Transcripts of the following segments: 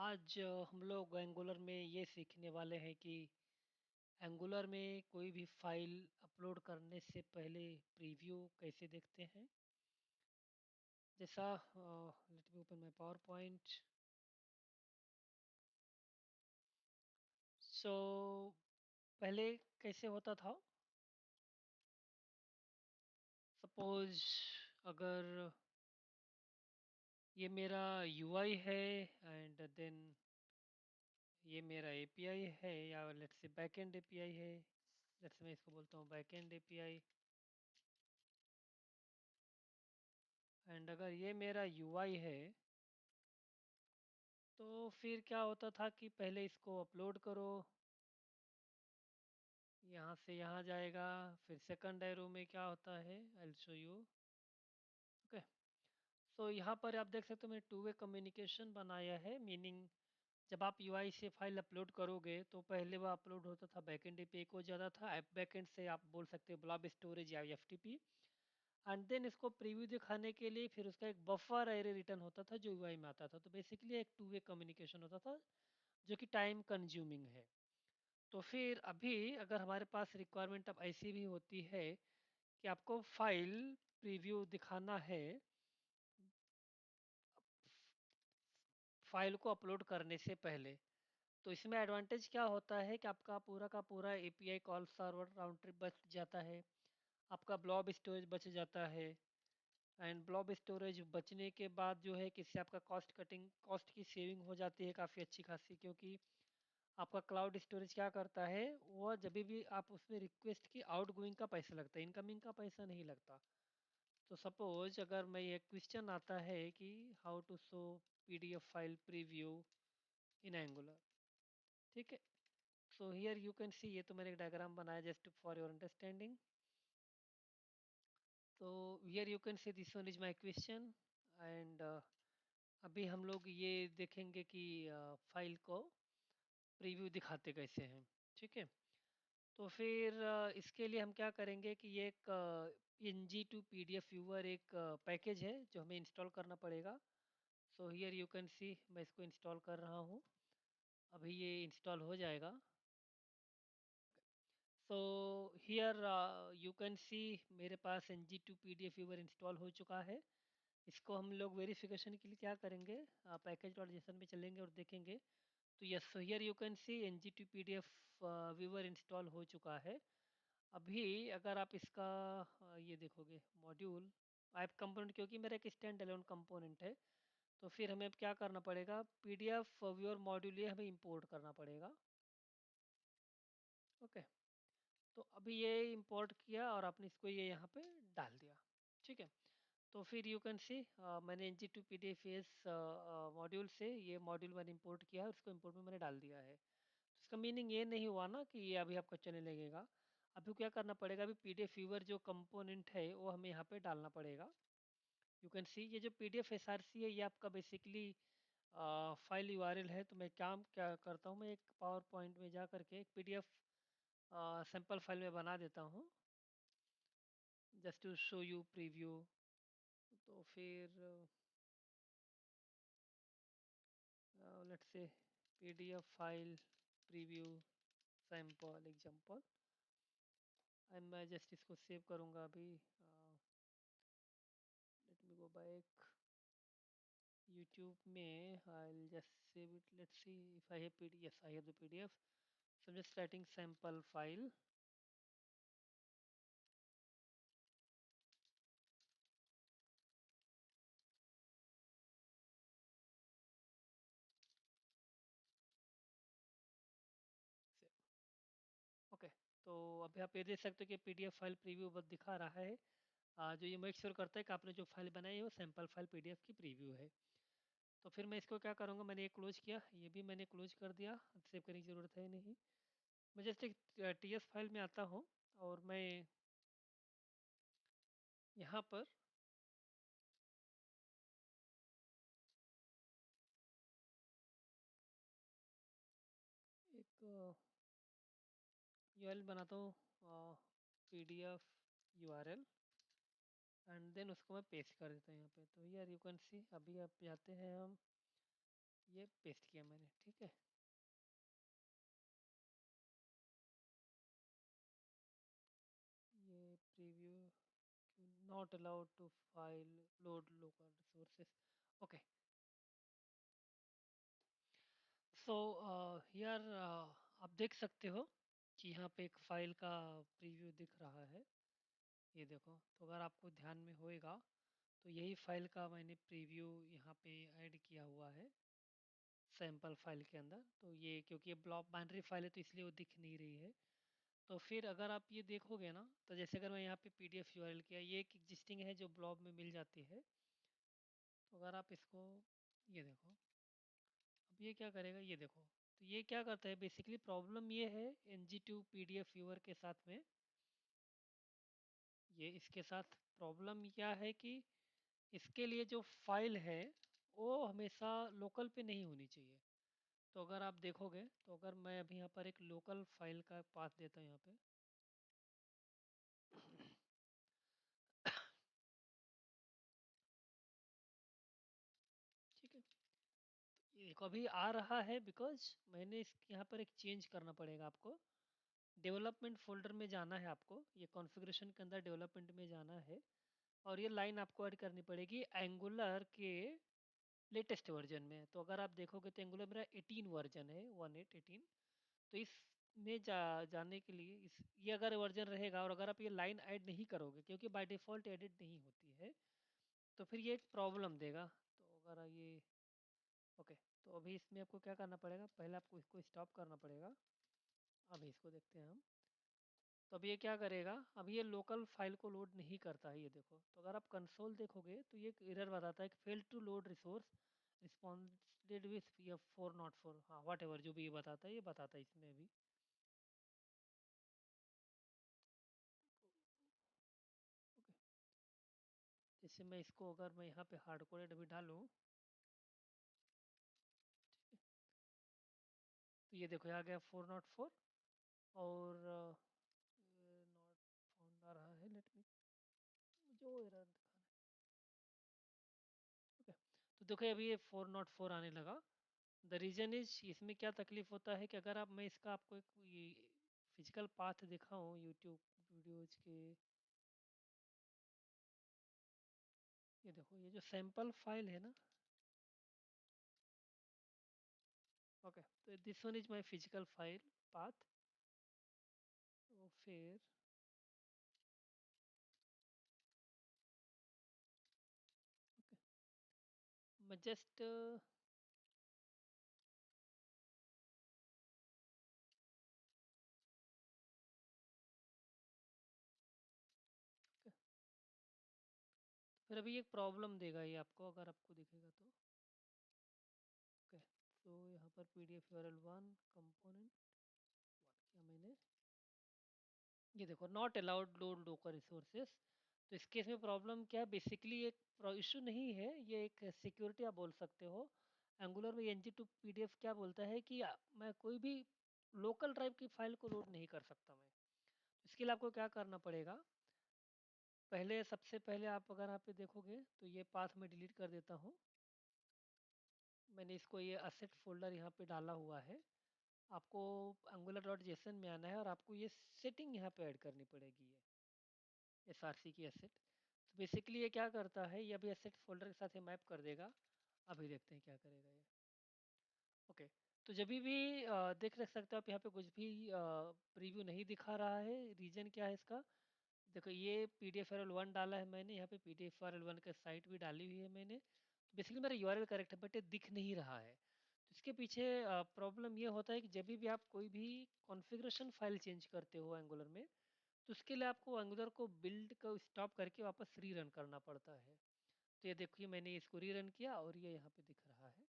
आज हम लोग एंगुलर में ये सीखने वाले हैं कि एंगुलर में कोई भी फाइल अपलोड करने से पहले प्रीव्यू कैसे देखते हैं। जैसा let me open my PowerPoint. So पहले कैसे होता था। सपोज अगर ये मेरा यूआई है एंड देन ये मेरा एपीआई है या लेट्स से बैकएंड एपीआई है। लेट्स से मैं इसको बोलता हूँ बैकएंड एपीआई। एंड अगर ये मेरा यूआई है तो फिर क्या होता था कि पहले इसको अपलोड करो, यहाँ से यहाँ जाएगा। फिर सेकंड एरो में क्या होता है, I will show you. Okay, so यहाँ पर आप देख सकते हो मैंने टू वे कम्युनिकेशन बनाया है। मीनिंग जब आप यूआई से फाइल अपलोड करोगे तो पहले वो अपलोड होता था बैकएंड एपीआई को ज़्यादा था, ऐप बैकएंड से आप बोल सकते हो ब्लॉब स्टोरेज या एफटीपी। एंड देन इसको प्रीव्यू दिखाने के लिए फिर उसका एक बफर एरे रिटर्न होता था जो यूआई में आता था। तो बेसिकली एक टू वे कम्युनिकेशन होता था जो कि टाइम कंज्यूमिंग है। तो फिर अभी अगर हमारे पास रिक्वायरमेंट अब ऐसी भी होती है कि आपको फाइल प्रीव्यू दिखाना है फाइल को अपलोड करने से पहले, तो इसमें एडवांटेज क्या होता है कि आपका पूरा का पूरा API call server round trip बच जाता है, आपका ब्लॉब स्टोरेज बच जाता है। एंड ब्लॉब स्टोरेज बचने के बाद जो है कि इससे आपका कॉस्ट की सेविंग हो जाती है काफ़ी अच्छी खासी, क्योंकि आपका क्लाउड स्टोरेज क्या करता है, वो जब भी आप उसमें रिक्वेस्ट की आउट गोइंग का पैसा लगता है, इनकमिंग का पैसा नहीं लगता। तो सपोज अगर मैं ये क्वेश्चन आता है कि how to show PDF file preview in Angular, ठीक है। So here you can see, ये तो मैंने एक डायग्राम बनाया जस्ट फॉर योर अंडरस्टैंडिंग। तो here you can see this one is my question. And अभी हम लोग ये देखेंगे कि फाइल को प्रीव्यू दिखाते कैसे हैं, ठीक है। तो फिर इसके लिए हम क्या करेंगे कि ये एक N G to P D F viewer एक पैकेज है जो हमें इंस्टॉल करना पड़ेगा। So here you can see मैं इसको इंस्टॉल कर रहा हूँ, अभी ये इंस्टॉल हो जाएगा। So here you can see मेरे पास N G to P D F viewer install हो चुका है। इसको हम लोग वेरिफिकेशन के लिए क्या करेंगे, पैकेज डॉट जेसन में चलेंगे और देखेंगे। तो yes, so here you can see N G to P D F viewer install हो चुका है। अभी अगर आप इसका ये देखोगे मॉड्यूल ऐप कंपोनेंट, क्योंकि मेरा एक स्टैंड अलोन कंपोनेंट है, तो फिर हमें अब क्या करना पड़ेगा, पीडीएफ व्यूअर मॉड्यूल ये हमें इंपोर्ट करना पड़ेगा। ओके, तो अभी ये इंपोर्ट किया और आपने इसको ये यहाँ पे डाल दिया, ठीक है। तो फिर यू कैन सी मैंने N G to P D F S module से ये मॉड्यूल मैंने इंपोर्ट किया है, उसको इंपोर्ट में मैंने डाल दिया है। तो इसका मीनिंग ये नहीं हुआ ना कि ये अभी आपको चलने लगेगा। अभी क्या करना पड़ेगा, अभी पीडीएफ व्यूअर जो कंपोनेंट है वो हमें यहाँ पे डालना पड़ेगा। यू कैन सी ये जो पीडीएफ एसआरसी है ये आपका बेसिकली फाइल यूआरएल है। तो मैं काम क्या करता हूँ, मैं एक पावर पॉइंट में जा करके एक पीडीएफ सैंपल फाइल में बना देता हूँ just to show you preview. तो फिर let's say PDF file preview sample example, and मैं जस्ट इसको सेव करूँगा अभी। Let me go back YouTube में, I will just save it. Let's see if I have PDF, yes I have the PDF. So just writing sample file. Okay, तो अभी आप ये देख सकते हो कि पीडीएफ फाइल प्रीव्यू बस दिखा रहा है। जो ये मेक श्योर करता है कि आपने जो फाइल बनाई है वो सैंपल फाइल पीडीएफ की प्रीव्यू है। तो फिर मैं इसको क्या करूँगा, मैंने ये क्लोज किया, ये भी मैंने क्लोज कर दिया, सेव करने की ज़रूरत है नहीं। मैं जस्ट एक टी एस फाइल में आता हूँ और मैं यहाँ पर एक यूआरएल बनाता हूँ, P D F U R L, and then उसको मैं पेस्ट कर देता हूँ यहाँ पे। तो यार यू कैन सी अभी आप जाते हैं हम, ये पेस्ट किया मैंने, ठीक है। ये preview not allowed to file load local resources. Okay, so here आप देख सकते हो कि यहाँ पे एक फाइल का प्रीव्यू दिख रहा है। ये देखो, तो अगर आपको ध्यान में होएगा तो यही फाइल का मैंने प्रीव्यू यहाँ पे ऐड किया हुआ है सैम्पल फाइल के अंदर। तो ये क्योंकि ये ब्लॉक बाइनरी फाइल है तो इसलिए वो दिख नहीं रही है। तो फिर अगर आप ये देखोगे ना, तो जैसे अगर मैं यहाँ पे पीडीएफ यूआरएल किया, ये एक एग्जिस्टिंग है जो ब्लॉग में मिल जाती है। तो अगर आप इसको, ये देखो, अब ये क्या करेगा, ये देखो। तो ये क्या करता है बेसिकली, प्रॉब्लम ये है ng2 पीडीएफ व्यूअर के साथ में, ये इसके साथ प्रॉब्लम क्या है कि इसके लिए जो फाइल है वो हमेशा लोकल पे नहीं होनी चाहिए। तो अगर आप देखोगे, तो अगर मैं अभी यहाँ पर एक लोकल फाइल का पाथ देता हूँ यहाँ पे, ठीक है। ये देखो अभी आ रहा है, बिकॉज मैंने इस यहाँ पर एक चेंज करना पड़ेगा आपको। डेवलपमेंट फोल्डर में जाना है आपको, ये कॉन्फ़िगरेशन के अंदर डेवलपमेंट में जाना है, और ये लाइन आपको ऐड करनी पड़ेगी एंगुलर के लेटेस्ट वर्जन में। तो अगर आप देखोगे तो एंगुलर मेरा 18 वर्जन है, 18 18। तो इसमें जाने के लिए ये अगर वर्जन रहेगा, और अगर आप ये लाइन ऐड नहीं करोगे क्योंकि बाय डिफ़ॉल्ट एडिट नहीं होती है, तो फिर ये एक प्रॉब्लम देगा। तो अगर ये, ओके, तो अभी इसमें आपको क्या करना पड़ेगा, पहले आपको इसको स्टॉप करना पड़ेगा। अभी इसको देखते हैं हम। तो अब ये क्या करेगा, अब ये लोकल फाइल को लोड नहीं करता है, ये देखो। तो अगर आप कंसोल देखोगे तो ये एरर बताता है कि fail to load resource responded with ये 404, हाँ वाट एवर जो भी ये बताता है, ये बताता है इसमें भी। ओके, जैसे मैं इसको, अगर मैं यहाँ पे हार्ड कोडेड अभी डालूँ, तो ये देखो यहाँ गया 404, और नॉट फाउंड आ रहा है। लेट मी, जो एरर दिखाना है। ओके, तो देखो अभी ये 404 आने लगा। द रीजन इज, इसमें क्या तकलीफ होता है कि अगर आप, मैं इसका आपको एक ये फिजिकल पाथ दिखाऊं यूट्यूब वीडियोज के, ये देखो ये जो सैंपल फाइल है ना, ओके, तो this one is my physical file path. तो फिर ओके, मैं जस्ट फिर अभी एक प्रॉब्लम देगा ये आपको, अगर आपको दिखेगा तो। ओके, तो यहाँ पर PDF URL one component one किया मैंने, ये देखो not allowed load local resources. तो इस केस में प्रॉब्लम क्या है, बेसिकली एक इशू नहीं है, ये एक सिक्योरिटी आप बोल सकते हो। एंगुलर में ng2 पीडीएफ क्या बोलता है कि मैं कोई भी लोकल ड्राइव की फाइल को लोड नहीं कर सकता मैं। इसके लिए आपको क्या करना पड़ेगा, पहले, सबसे पहले आप अगर यहाँ पे देखोगे तो ये पाथ में डिलीट कर देता हूँ। मैंने इसको ये असेट फोल्डर यहाँ पे डाला हुआ है। आपको एंगुलर डॉट जेसन में आना है, और आपको ये सेटिंग यहाँ पे ऐड करनी पड़ेगी, ये SRC की एसेट। तो बेसिकली ये क्या करता है, ये अभी एसेट फोल्डर के साथ ये मैप कर देगा। अभी देखते हैं क्या करेगा ये। ओके, तो जब भी देख रख सकते हो आप, यहाँ पे कुछ भी प्रीव्यू नहीं दिखा रहा है। रीजन क्या है इसका, देखो ये पीडीएफ यूआरएल वन डाला है मैंने, यहाँ पे पीडीएफ यूआरएल वन का साइट भी डाली हुई है मैंने। तो बेसिकली मेरा यूआरएल करेक्ट है, बट ये दिख नहीं रहा है। तो इसके पीछे प्रॉब्लम ये होता है कि जब भी आप कोई भी कॉन्फ़िगरेशन फाइल चेंज करते हो एंगुलर में, तो उसके लिए आपको एंगुलर को बिल्ड को स्टॉप करके वापस रीरन करना पड़ता है। तो ये देखिए मैंने इसको रीरन किया और ये यहाँ पे दिख रहा है,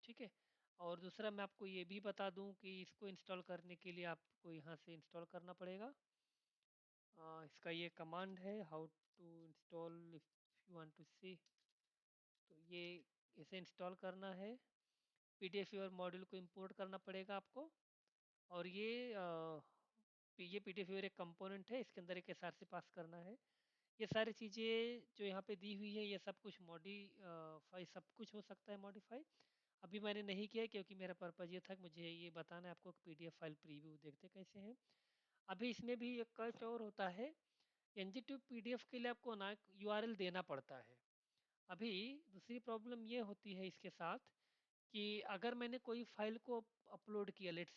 ठीक है। और दूसरा मैं आपको ये भी बता दूं कि इसको इंस्टॉल करने के लिए आपको यहाँ से इंस्टॉल करना पड़ेगा। इसका ये कमांड है, how to install if you want to see. तो ये इसे इंस्टॉल करना है, पीडीएफ व्यूअर मॉड्यूल को इंपोर्ट करना पड़ेगा आपको। और ये पीडीएफ व्यूअर एक कंपोनेंट है, इसके अंदर एक एसआरसी पास करना है। ये सारी चीज़ें जो यहाँ पे दी हुई है, ये सब कुछ मॉडिफाई, सब कुछ हो सकता है मॉडिफाई। अभी मैंने नहीं किया क्योंकि मेरा पर्पज़ ये था कि मुझे ये बताना है आपको कि पीडीएफ फाइल प्रीव्यू देखते कैसे हैं। अभी इसमें भी एक कष्ट और होता है, एनजीटी पीडीएफ के लिए आपको ना यूआरएल देना पड़ता है। अभी दूसरी प्रॉब्लम ये होती है इसके साथ कि अगर मैंने कोई फाइल को अपलोड किया, लेट्स से